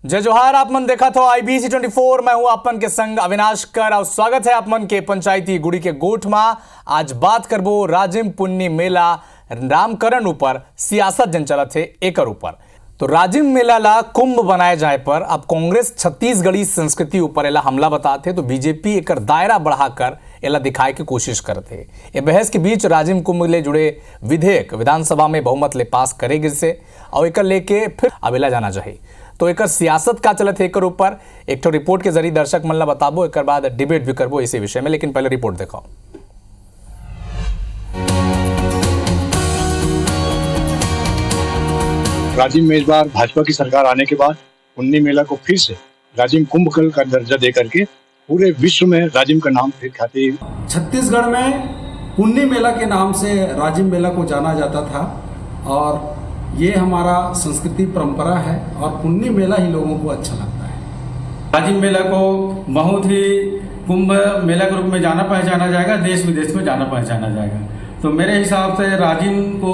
जय जोहार। आप मन देखा था IBC 24। मैं हूं आपन के संग अविनाश कर और स्वागत है आपमन के पंचायती गुड़ी के गोठ में। आज बात करबो राजिम पुन्नी मेला नामकरण ऊपर सियासत जन चलत है एकर ऊपर। तो राजिम मेला ला कुंभ बनाए जाए पर अब कांग्रेस छत्तीसगढ़ी संस्कृति ऊपर एला हमला बताते तो बीजेपी एकर दायरा बढ़ाकर एला दिखाए की कोशिश करते। ये बहस के बीच राजिम कुंभ ले जुड़े विधेयक विधानसभा में बहुमत ले पास करेगी से और एकर लेके फिर अबेला जाना चाहिए। तो एक सियासत का चलत है एकर ऊपर एक तो रिपोर्ट के जरिए दर्शक मन ला बताबो, एक बाद डिबेट भी करबो इसी विषय में। लेकिन पहले रिपोर्ट दिखाओ। राजिम में इस बार भाजपा की सरकार आने के बाद पुन्नी मेला को फिर से राजिम कुंभ का दर्जा दे करके पूरे विश्व में राजिम का नाम फिर खाते। छत्तीसगढ़ में पुन्नी मेला के नाम से राजिम मेला को जाना जाता था और ये हमारा संस्कृति परंपरा है और पुन्नी मेला ही लोगों को अच्छा लगता है। राजिम मेला को बहुत ही कुंभ मेला के रूप में जाना पहचाना जाएगा, देश विदेश में जाना पहचाना जाएगा। तो मेरे हिसाब से राजिम को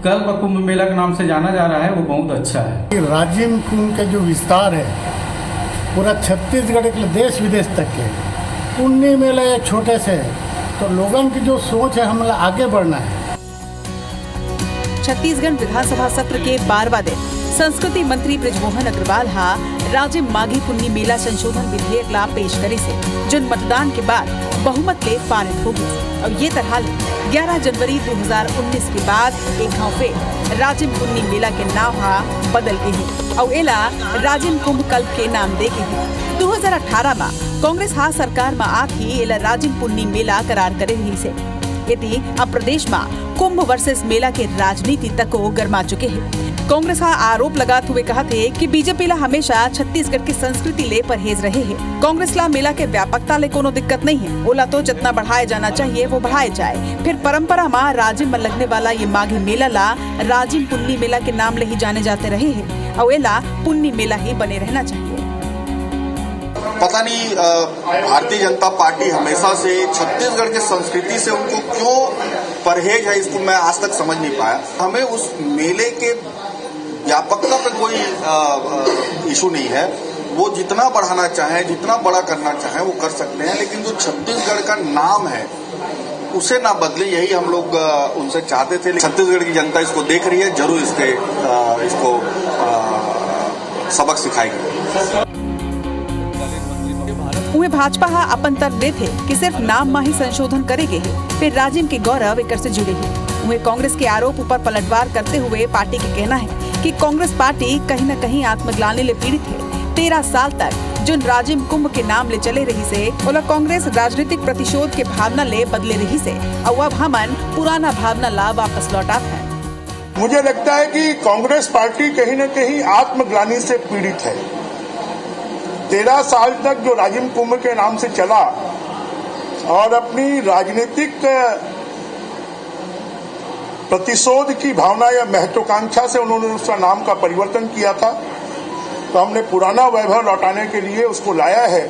कल कुंभ मेला के नाम से जाना जा रहा है, वो बहुत अच्छा है। राजिम कुंभ का जो विस्तार है पूरा छत्तीसगढ़ के देश विदेश तक के। पुन्नी मेला एक छोटे से तो लोगों की जो सोच है हमें आगे बढ़ना है। छत्तीसगढ़ विधानसभा सत्र के 12वां दिन संस्कृति मंत्री बृजमोहन अग्रवाल राजिम माघी पुन्नी मेला संशोधन विधेयक ला पेश करे से जिन मतदान के बाद बहुमत ले पारित हो गई और ये तरह 11 जनवरी 2019 के बाद एक गाँव पे राजिम पुन्नी मेला के नाम बदल गए है और एला राजिम कुंभ कल्प के नाम दे गए है। 2018 में कांग्रेस सरकार में आके एला राजिम पुन्नी मेला करार करे रही से। यदि अब प्रदेश में कुंभ वर्सेस मेला के राजनीति तक गरमा चुके हैं। कांग्रेस आरोप लगाते हुए कहा थे कि बीजेपी ला हमेशा छत्तीसगढ़ की संस्कृति ले परहेज रहे हैं। कांग्रेस ला मेला के व्यापकता ले कोनो दिक्कत नहीं है, ओला तो जितना बढ़ाया जाना चाहिए वो बढ़ाया जाए। फिर परंपरा में राजिम में लगने वाला ये माघी मेला ला राजिम पुन्नी मेला के नाम ले ही जाने जाते रहे हैं और एला पुन्नी मेला ही बने रहना चाहिए। पता नहीं भारतीय जनता पार्टी हमेशा से छत्तीसगढ़ के संस्कृति से उनको क्यों परहेज है, इसको मैं आज तक समझ नहीं पाया। हमें उस मेले के व्यापकता पे कोई इशू नहीं है, वो जितना बढ़ाना चाहे जितना बड़ा करना चाहे वो कर सकते हैं, लेकिन जो छत्तीसगढ़ का नाम है उसे ना बदले, यही हम लोग उनसे चाहते थे। छत्तीसगढ़ की जनता इसको देख रही है, जरूर इसको सबक सिखाएगी। उहे भाजपा अपन तर्क दे थे कि सिर्फ नाम में ही संशोधन करेगे है, फिर राजिम के गौरव एकर से जुड़े है। उहे कांग्रेस के आरोप ऊपर पलटवार करते हुए पार्टी के कहना है कि कांग्रेस पार्टी कहीं न कहीं आत्मग्लानि ले पीड़ित है। 13 साल तक जिन राजिम कुंभ के नाम ले चले रही से ओला कांग्रेस राजनीतिक प्रतिशोध के भावना ले बदले रही से और अब हमन पुराना भावना ला वापस लौटात है। मुझे लगता है कि कांग्रेस पार्टी कहीं न कहीं आत्मग्लानि से पीड़ित है। 13 साल तक जो राजिम कुंभ के नाम से चला और अपनी राजनीतिक प्रतिशोध की भावना या महत्वाकांक्षा से उन्होंने उसका नाम का परिवर्तन किया था, तो हमने पुराना वैभव लौटाने के लिए उसको लाया है।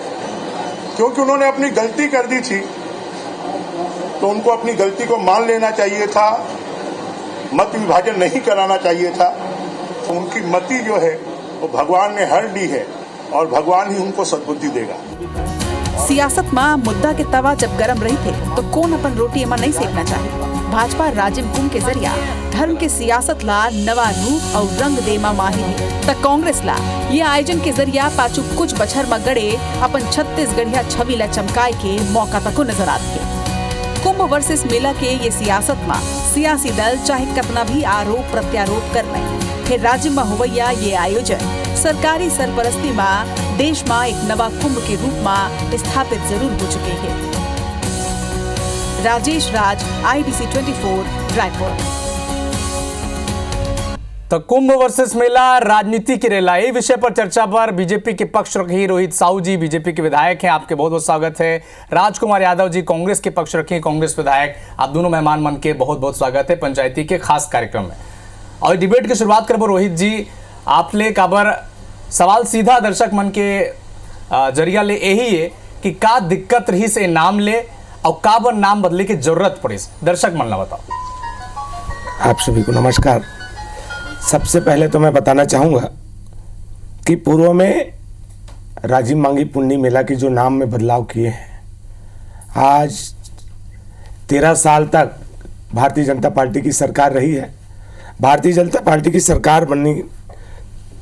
क्योंकि उन्होंने अपनी गलती कर दी थी तो उनको अपनी गलती को मान लेना चाहिए था, मत विभाजन नहीं कराना चाहिए था। तो उनकी मति जो है वो भगवान ने हर दी है और भगवान ही उनको सद्बुद्धि देगा। सियासत में मुद्दा के तवा जब गरम रही थे तो कौन अपन रोटी एमा नहीं सेकना चाहिए। भाजपा राजिम कुंभ के जरिया धर्म के सियासत ला नवा रूप और रंग देमा माहिर है, तक कांग्रेस ला ये आयोजन के जरिया पाचू कुछ बछर में गड़े अपन छत्तीसगढ़िया छवि ला चमकाए के मौका तक नजर आते। कुंभ वर्सेस मेला के ये सियासत में सियासी दल चाहे कितना भी आरोप प्रत्यारोप कर रहे हैं, फिर राज्य में होवैया ये आयोजन सरकारी सरपरस्ती में देश में एक नवा कुंभ के रूप में स्थापित जरूर हो चुके हैं। राजेश राज, IBC 24, रायपुर। तो कुंभ वर्सेस मेला राजनीति की रेला, ये विषय पर चर्चा पर बीजेपी के पक्ष रखी रोहित साहू जी, बीजेपी के विधायक हैं, आपके बहुत बहुत स्वागत है। राजकुमार यादव जी कांग्रेस के पक्ष रखे, कांग्रेस विधायक, आप दोनों मेहमान मन के बहुत बहुत स्वागत है पंचायती के खास कार्यक्रम में। और डिबेट की शुरुआत करबो रोहित जी, आप ले काबर सवाल सीधा दर्शक मन के जरिया ले यही है कि का दिक्कत रही से नाम ले और काबर नाम बदले की जरूरत पड़ी, दर्शक मन ला बताओ। आप सभी को नमस्कार। सबसे पहले तो मैं बताना चाहूँगा कि पूर्व में राजिम मांगी पुन्नी मेला के जो नाम में बदलाव किए हैं, आज 13 साल तक भारतीय जनता पार्टी की सरकार रही है। भारतीय जनता पार्टी की सरकार बननी,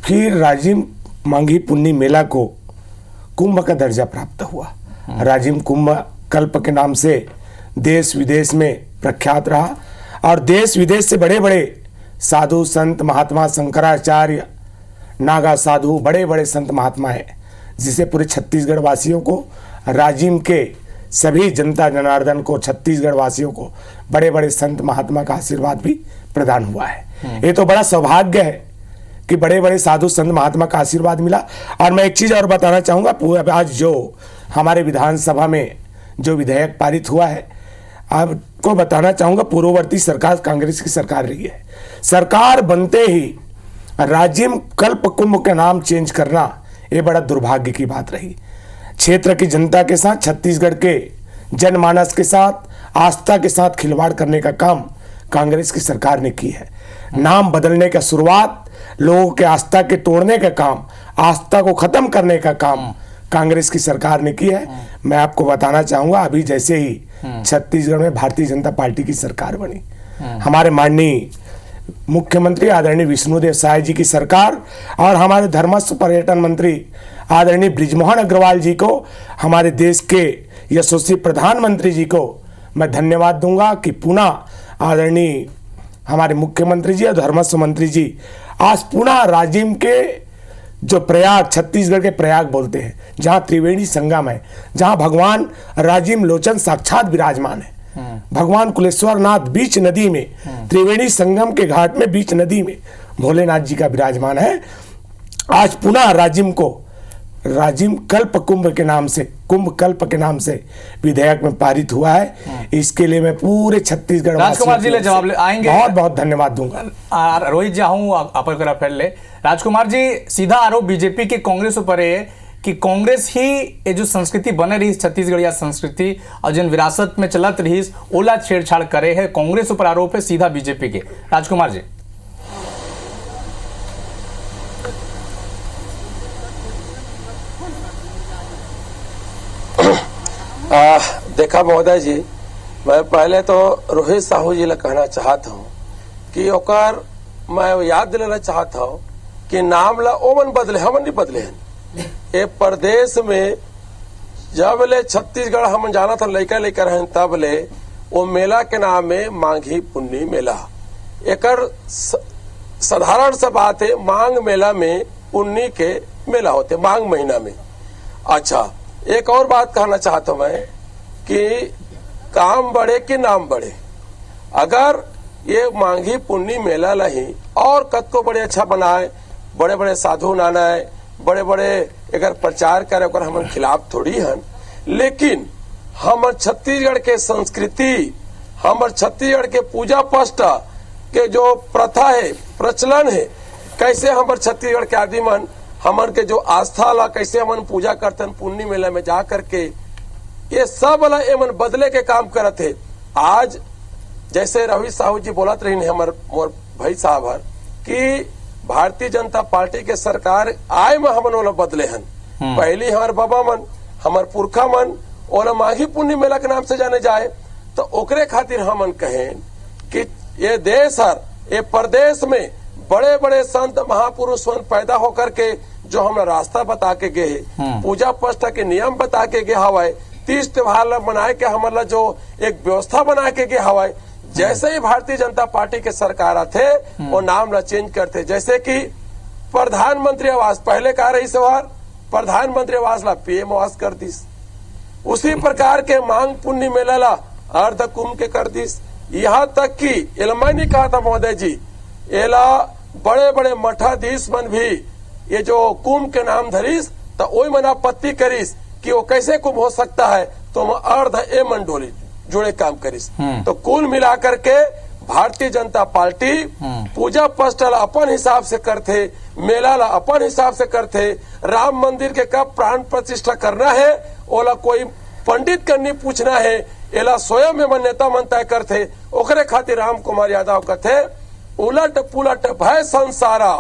फिर राजिम मांगी पुन्नी मेला को कुंभ का दर्जा प्राप्त हुआ। राजिम कुंभ कल्प के नाम से देश विदेश में प्रख्यात रहा और देश विदेश से बड़े बड़े साधु संत महात्मा, शंकराचार्य, नागा साधु, बड़े बड़े संत महात्मा हैं, जिसे पूरे छत्तीसगढ़ वासियों को, राजिम के सभी जनता जनार्दन को, छत्तीसगढ़ वासियों को बड़े बड़े संत महात्मा का आशीर्वाद भी प्रदान हुआ है। ये तो बड़ा सौभाग्य है कि बड़े बड़े साधु संत महात्मा का आशीर्वाद मिला। और मैं एक चीज़ और बताना चाहूँगा, आज जो हमारे विधानसभा में जो विधेयक पारित हुआ है, आपको बताना चाहूँगा, पूर्ववर्ती सरकार कांग्रेस की सरकार रही है। सरकार बनते ही राजिम कल्प कुंभ का नाम चेंज करना ये बड़ा दुर्भाग्य की बात रही। क्षेत्र की जनता के साथ, छत्तीसगढ़ के जनमानस के साथ, आस्था के साथ खिलवाड़ करने का काम कांग्रेस की सरकार ने की है। नाम बदलने का शुरुआत, लोगों के आस्था के तोड़ने का काम, आस्था को खत्म करने का काम कांग्रेस की सरकार ने की है। मैं आपको बताना चाहूंगा, अभी जैसे ही छत्तीसगढ़ में भारतीय जनता पार्टी की सरकार बनी, हमारे माननीय मुख्यमंत्री आदरणीय विष्णुदेव साय जी की सरकार और हमारे धर्मस्व पर्यटन मंत्री आदरणीय बृजमोहन अग्रवाल जी को, हमारे देश के यशस्वी प्रधानमंत्री जी को मैं धन्यवाद दूंगा कि पुनः आदरणीय हमारे मुख्यमंत्री जी और धर्मस्व मंत्री जी आज पुनः राजिम के जो प्रयाग, छत्तीसगढ़ के प्रयाग बोलते हैं, जहाँ त्रिवेणी संगम है, जहाँ भगवान राजिम लोचन साक्षात विराजमान है, भगवान कुलेश्वर नाथ बीच नदी में, त्रिवेणी संगम के घाट में बीच नदी में भोलेनाथ जी का विराजमान है। आज पुनः राजिम को राजिम कल्प कुंभ के नाम से, कुंभ कल्प के नाम से विधेयक में पारित हुआ है। इसके लिए मैं पूरे छत्तीसगढ़ राजकुमार जी ले जवाब ले आएंगे, बहुत बहुत धन्यवाद दूंगा। रोहित जी हूँ आप फिर ले। राजकुमार जी, सीधा आरोप बीजेपी के कांग्रेस ऊपर है कि कांग्रेस ही ये जो संस्कृति बने रही छत्तीसगढ़ या संस्कृति और जिन विरासत में चलत रही ओला छेड़छाड़ करे है, कांग्रेस ऊपर आरोप है सीधा बीजेपी के। राजकुमार जी, देखा महोदय जी, मैं पहले तो रोहित साहू जी ला कहना चाहता हूँ कि ओकर मैं याद दिलाना चाहता हूँ कि नाम ला ओमन बदले, हमन नहीं बदले हैं। ये प्रदेश में जब ले छत्तीसगढ़ हम जाना था लड़का लेकर हैं, तब ले वो मेला के नाम में मांगी पुन्नी मेला। एकर साधारण सा बात है, मांग मेला में पुन्नी के मेला होते, मांग महीना में। अच्छा, एक और बात कहना चाहता हूं मैं कि काम बढ़े कि नाम बढ़े, अगर ये मांगी पुन्नी मेला लही और कद को बड़े अच्छा बनाए, बड़े बड़े साधु नानाए, बड़े बड़े अगर प्रचार करे, ओकर हम खिलाफ थोड़ी हन, लेकिन हमर छत्तीसगढ़ के संस्कृति, हमर छत्तीसगढ़ के पूजा पष्ट के जो प्रथा है, प्रचलन है, कैसे हमर छत्तीसगढ़ के आदमी मन हमन के जो आस्था ला कैसे हमन पूजा करते हैं पुन्नी मेला में जा करके, ये सब ला एमन बदले के काम करत है। आज जैसे रवि साहू जी बोलत रही हमर मोर भाई साहब हर कि भारतीय जनता पार्टी के सरकार आए में हमन ओला बदले हन। पहली हमार बाबा मन, हमार पुरखा मन ओला माघी पुन्नी मेला के नाम से जाने जाए, तो ओकरे खातिर हमन कहें कि ये देश हर, ये प्रदेश में बड़े बड़े संत महापुरुष पैदा होकर के जो हमें रास्ता बता के गए, पूजा पष्ट के नियम बता के गए हवाए, तीज त्योहार मनाए के हमारा जो एक व्यवस्था बना के गए हवाए, जैसे ही भारतीय जनता पार्टी के सरकार आते वो नाम ला चेंज करते। जैसे कि प्रधानमंत्री आवास पहले कहा रही सवार, प्रधानमंत्री आवास ला पीएम आवास कर दिस। उसी प्रकार के मांग पुण्य मेला ला अर्ध कुंभ के कर दिस। यहाँ तक कि मैं नहीं कहा था महोदय जी, एला बड़े बड़े मठाधीश मन भी ये जो कुंभ के नाम धरीस तो वही मन आपत्ति करीस कि वो कैसे कुंभ हो सकता है, तो हम अर्ध ए मंडोली जुड़े काम करीस। तो कुल मिलाकर के भारतीय जनता पार्टी पूजा पष्ट ला अपन हिसाब से करते, मेला ला अपन हिसाब से करते, राम मंदिर के कब प्राण प्रतिष्ठा करना है ओला कोई पंडित करनी पूछना है, एला स्वयं में नेता मन तय करते। ओकरे खातिर राम कुमार यादव कहते उलट पुलट भय संसारा,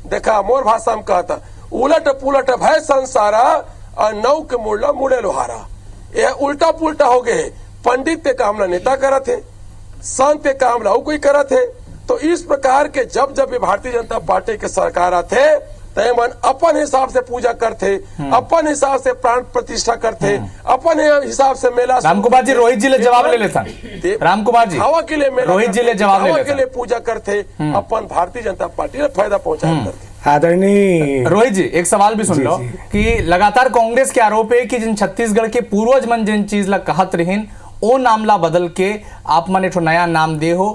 देखा मोर भाषा में कहता उलट पुलट भय संसारा और नौ के मुड़ला मुड़े लोहारा। यह उल्टा पुल्टा हो गए। पंडित के काम ला नेता करत है, संत के काम ला कोई करत है। तो इस प्रकार के जब जब भी भारतीय जनता पार्टी के सरकार आते मन अपन हिसाब से पूजा करते, अपन हिसाब से प्राण प्रतिष्ठा करते, अपन हिसाब से मेला। रामकुमार जी, रोहित जी ले जवाब ले लेता। रामकुमार जी, हवा के लिए मेला, रोहित जी ले जवाब ले लेता, के लिए पूजा करते, अपन भारतीय जनता पार्टी ने फायदा पहुंचाया करते। आदरणीय रोहित जी, एक सवाल भी सुन लो कि लगातार कांग्रेस के आरोप है कि जिन छत्तीसगढ़ के पूर्वज मन जिन चीज ला कहत रहीन ओ नामला बदल के आप मन एक नया नाम दे हो।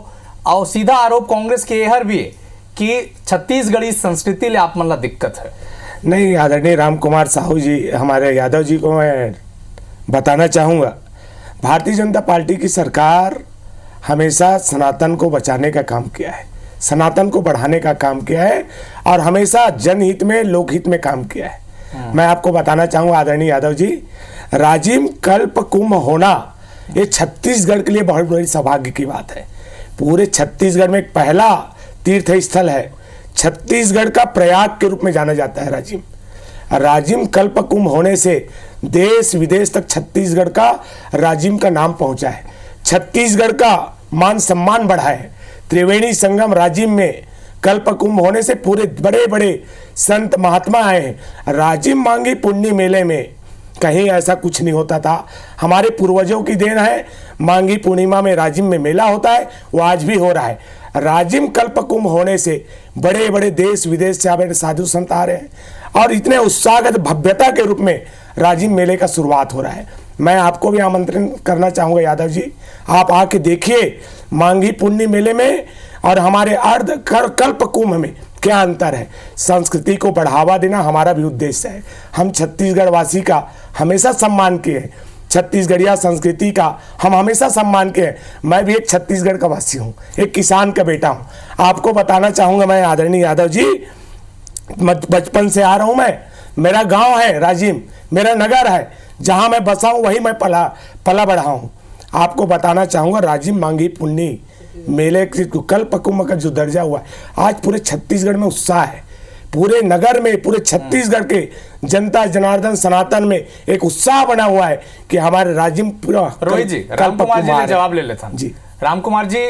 और सीधा आरोप कांग्रेस के यह भी है कि छत्तीसगढ़ी संस्कृति ले आप मन ला दिक्कत है। नहीं, आदरणीय रामकुमार साहू जी, हमारे यादव जी को मैं बताना चाहूँगा, भारतीय जनता पार्टी की सरकार हमेशा सनातन को बचाने का काम किया है, सनातन को बढ़ाने का काम किया है और हमेशा जनहित में, लोकहित में काम किया है। मैं आपको बताना चाहूँगा आदरणीय यादव जी, राजिम कल्प कुंभ होना ये छत्तीसगढ़ के लिए बहुत बड़ी सौभाग्य की बात है। पूरे छत्तीसगढ़ में एक पहला तीर्थ स्थल है, छत्तीसगढ़ का प्रयाग के रूप में जाना जाता है राजिम। राजिम कल्प कुंभ होने से देश विदेश तक छत्तीसगढ़ का राजिम का नाम पहुंचा है, छत्तीसगढ़ का मान सम्मान बढ़ा है। त्रिवेणी संगम राजिम में कल्प कुंभ होने से पूरे बड़े बड़े संत महात्मा आए हैं। राजिम मांगी पुण्य मेले में कहीं ऐसा कुछ नहीं होता था, हमारे पूर्वजों की देन है। मांगी पूर्णिमा में राजिम में मेला होता है, वो आज भी हो रहा है। राजिम कल्प कुंभ होने से बड़े बड़े देश विदेश से आए साधु संत आ रहे हैं और इतने उत्साहगत भव्यता के रूप में राजिम मेले का शुरुआत हो रहा है। मैं आपको भी आमंत्रण करना चाहूँगा यादव जी, आप आके देखिए मांगी पुण्य मेले में और हमारे अर्ध कल्प कुंभ में क्या अंतर है। संस्कृति को बढ़ावा देना हमारा भी उद्देश्य है। हम छत्तीसगढ़ वासी का हमेशा सम्मान किए हैं, छत्तीसगढ़िया संस्कृति का हम हमेशा सम्मान किए हैं। मैं भी एक छत्तीसगढ़ का वासी हूँ, एक किसान का बेटा हूँ। आपको बताना चाहूँगा मैं आदरणीय यादव जी, बचपन से आ रहा हूँ मैं, मेरा गांव है राजिम, मेरा नगर है, जहाँ मैं बसा हूँ वही मैं पला बढ़ा हूँ। आपको बताना चाहूँगा राजिम मांगी पुण्य मेले कल्प कुंभ का जो दर्जा हुआ है, आज पूरे छत्तीसगढ़ में उत्साह है। पूरे नगर में, पूरे छत्तीसगढ़ के जनता जनार्दन सनातन में एक उत्साह बना हुआ है कि हमारे राजिम पूरा। रोहित जी, रामकुमार जी ने जवाब ले लेता जी। रामकुमार जी,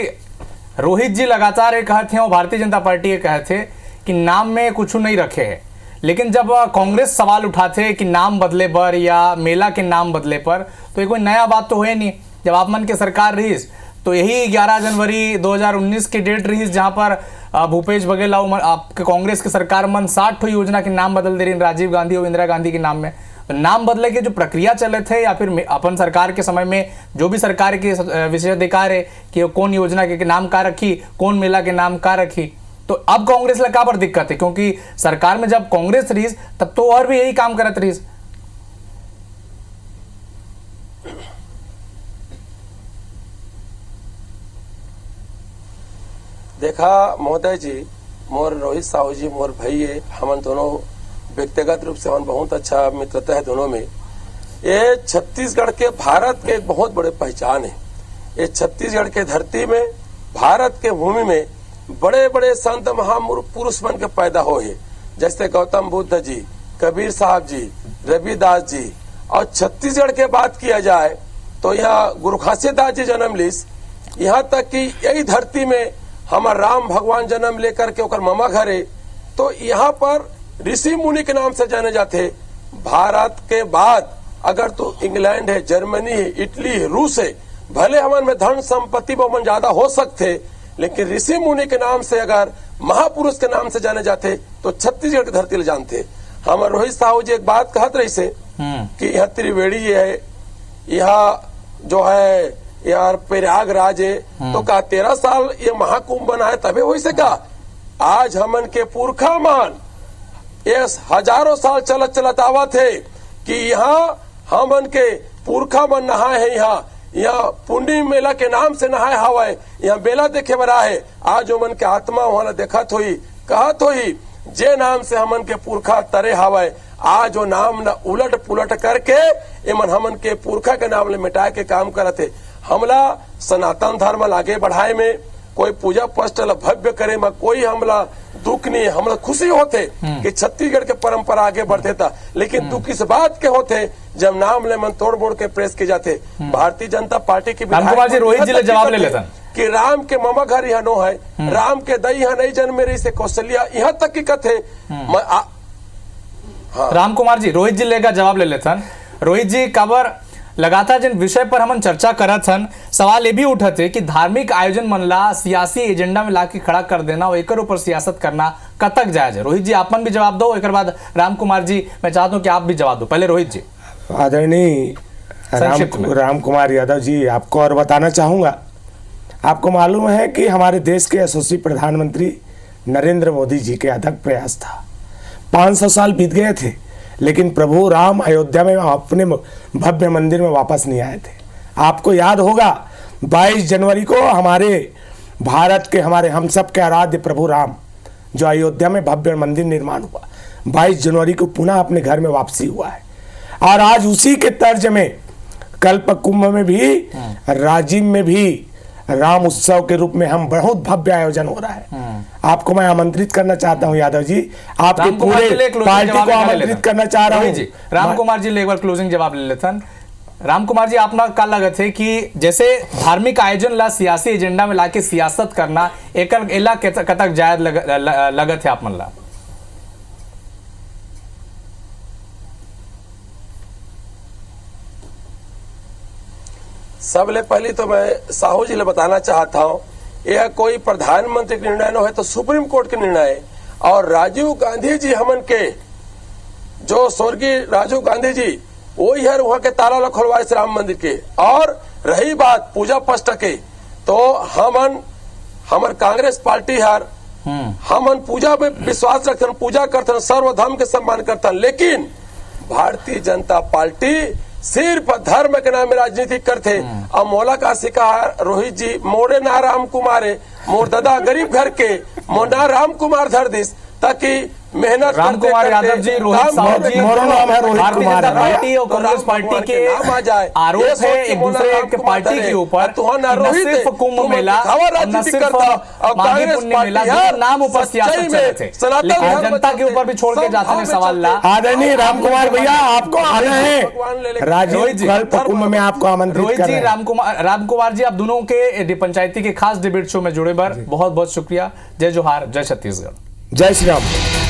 रोहित जी लगातार ये कहते हैं और भारतीय जनता पार्टी ये कहते हैं कि नाम में कुछ नहीं रखे है, लेकिन जब कांग्रेस सवाल उठाते कि नाम बदले पर या मेला के नाम बदले पर, तो ये कोई नया बात तो है नहीं। जब आप मन के सरकार रही तो यही 11 जनवरी 2019 की डेट रही जहां पर भूपेश बघेल आपके कांग्रेस की सरकार मन 60 योजना के नाम बदल दे रही, राजीव गांधी और इंदिरा गांधी के नाम में। तो नाम बदले के जो प्रक्रिया चले थे या फिर अपन सरकार के समय में जो भी सरकार के विशेषाधिकार है कि कौन योजना के नाम का रखी, कौन मेला के नाम का रखी, तो अब कांग्रेस ला का पर दिक्कत है? क्योंकि सरकार में जब कांग्रेस रही तब तो और भी यही काम करत रही। देखा महोदय जी, मोर रोहित साहू जी मोर भैये, हमन दोनों व्यक्तिगत रूप से हम बहुत अच्छा मित्रता है दोनों में। ये छत्तीसगढ़ के भारत के एक बहुत बड़े पहचान है। ये छत्तीसगढ़ के धरती में, भारत के भूमि में बड़े बड़े संत महापुरुष बन के पैदा हुए, जैसे गौतम बुद्ध जी, कबीर साहब जी, रविदास जी। और छत्तीसगढ़ के बात किया जाए तो यहाँ गुरु घासीदास जी जन्म लीस, यहाँ तक कि यही धरती में हमार राम भगवान जन्म लेकर के ओकर मामा घर है। तो यहाँ पर ऋषि मुनि के नाम से जाने जाते। भारत के बाद अगर तो इंग्लैंड है, जर्मनी है, इटली है, रूस है, भले हमारे में धन संपत्ति बहुत ज्यादा हो सकते, लेकिन ऋषि मुनि के नाम से अगर महापुरुष के नाम से जाने जाते तो छत्तीसगढ़ की धरती ले जानते। हमारे रोहित साहू जी एक बात कहत रही से कि यहाँ त्रिवेणी है, यहाँ जो है यार प्रयागराज है, तो का 13 साल ये महाकुंभ बना है तभी वही से का आज हमन के पुरखा मान ये हजारों साल चलत आवा थे कि यहाँ हमन के पुरखा मन नहाए है। यहाँ पुण्य मेला के नाम से नहाए हवाए, यहाँ मेला देखे बरा है। आज हमन के आत्मा वहां देखत हुई, कहत हुई जे नाम से हमन के पुरखा तरे हवाए, आज वो नाम न उलट पुलट करके एमन हमन के पुरखा के नाम ले मिटाए के काम करते। हमला सनातन धर्म आगे बढ़ाए में, कोई पूजा पस्टल भव्य करे में कोई हमला दुख नहीं, हमला खुशी होते कि छत्तीसगढ़ के परंपरा आगे बढ़ते था। लेकिन दुख इस बात के होते जब नाम ले मन तोड़ बोड़ के प्रेस के जाते। भारतीय जनता पार्टी की रोहित जी जवाब ले लेता कि राम के ममा घर यहाँ नो है, राम के दई यहाँ नहीं जन्मे रही से कौशल्या, यहाँ तक की कथे। राम कुमार जी, रोहित जी लेगा जवाब ले लेथन। रोहित जी, खबर लगातार जिन विषय पर हम चर्चा करत हन, सवाल ये भी उठते कि धार्मिक आयोजन मन ला सियासी एजेंडा में लाके खड़ा कर देना और एक ऊपर सियासत करना कतक जायज है। रोहित जी, आपन भी जवाब दो, एक बाद राम कुमार जी मैं चाहता हूं कि आप भी जवाब दो। पहले रोहित जी। आदरणीय राम कुमार यादव जी, आपको और बताना चाहूंगा, आपको मालूम है कि हमारे देश के यशस्वी प्रधानमंत्री नरेंद्र मोदी जी के अथक प्रयास था। 500 साल बीत गए थे, लेकिन प्रभु राम अयोध्या में अपने भव्य मंदिर में वापस नहीं आए थे। आपको याद होगा 22 जनवरी को हमारे भारत के, हमारे हम सब के आराध्य प्रभु राम जो अयोध्या में भव्य मंदिर निर्माण हुआ, 22 जनवरी को पुनः अपने घर में वापसी हुआ है। और आज उसी के तर्ज में कल्प कुंभ में भी, राजिम में भी राम उत्सव के रूप में हम बहुत भव्य आयोजन हो रहा है। आपको मैं आमंत्रित करना चाहता हूं यादव जी, आपके पूरे पार्टी को आमंत्रित करना चाह रहा हूं। राम कुमार जी एक बार क्लोजिंग जवाब ले लेते हैं। राम कुमार जी, आपना का लगत है कि जैसे धार्मिक आयोजन ला सियासी एजेंडा में लाके सियासत करना एक एला कतक जायज लगत है आप मन ला? सबले पहले तो मैं साहू जी ने बताना चाहता हूँ, यह कोई प्रधानमंत्री का निर्णय न है तो सुप्रीम कोर्ट का निर्णय है। और राजीव गांधी जी हमन के, जो स्वर्गीय राजीव गांधी जी, वही है वहां के ताला ल खोलवाए श्री राम मंदिर के। और रही बात पूजा पस्ट के, तो हमन कांग्रेस पार्टी हर हमन पूजा में विश्वास रखते, पूजा करते, सर्वधर्म के सम्मान करते, लेकिन भारतीय जनता पार्टी सिर्फ धर्म के नाम में राजनीति करते। अब मोला का सिका रोहित जी, मोरे ना राम कुमारे, मोर दादा गरीब घर के, मोर ना राम कुमार धर दिस, ताकि मेहनत राम कुमार यादव जी, रोहित साहू जी, भारतीय जनता पार्टी और कांग्रेस पार्टी के आरोप है एक दूसरे के पार्टी के ऊपर, न सिर्फ कुंभ मेला और न सिर्फ माघी पुण्य मेला, नाम ऊपर सियासत चलते थे, लेकिन जनता के ऊपर भी छोड़ के जाते हैं सवाल ला। आदरणीय राम कुमार भैया, आपको आना है राजीव कल्प कुंभ में, आपको आमंत्रित रोहित जी, राम कुमार जी, आप दोनों के पंचायती के खास डिबेट शो में जुड़े पर बहुत बहुत शुक्रिया। जय जोहार, जय छत्तीसगढ़, जय श्री राम।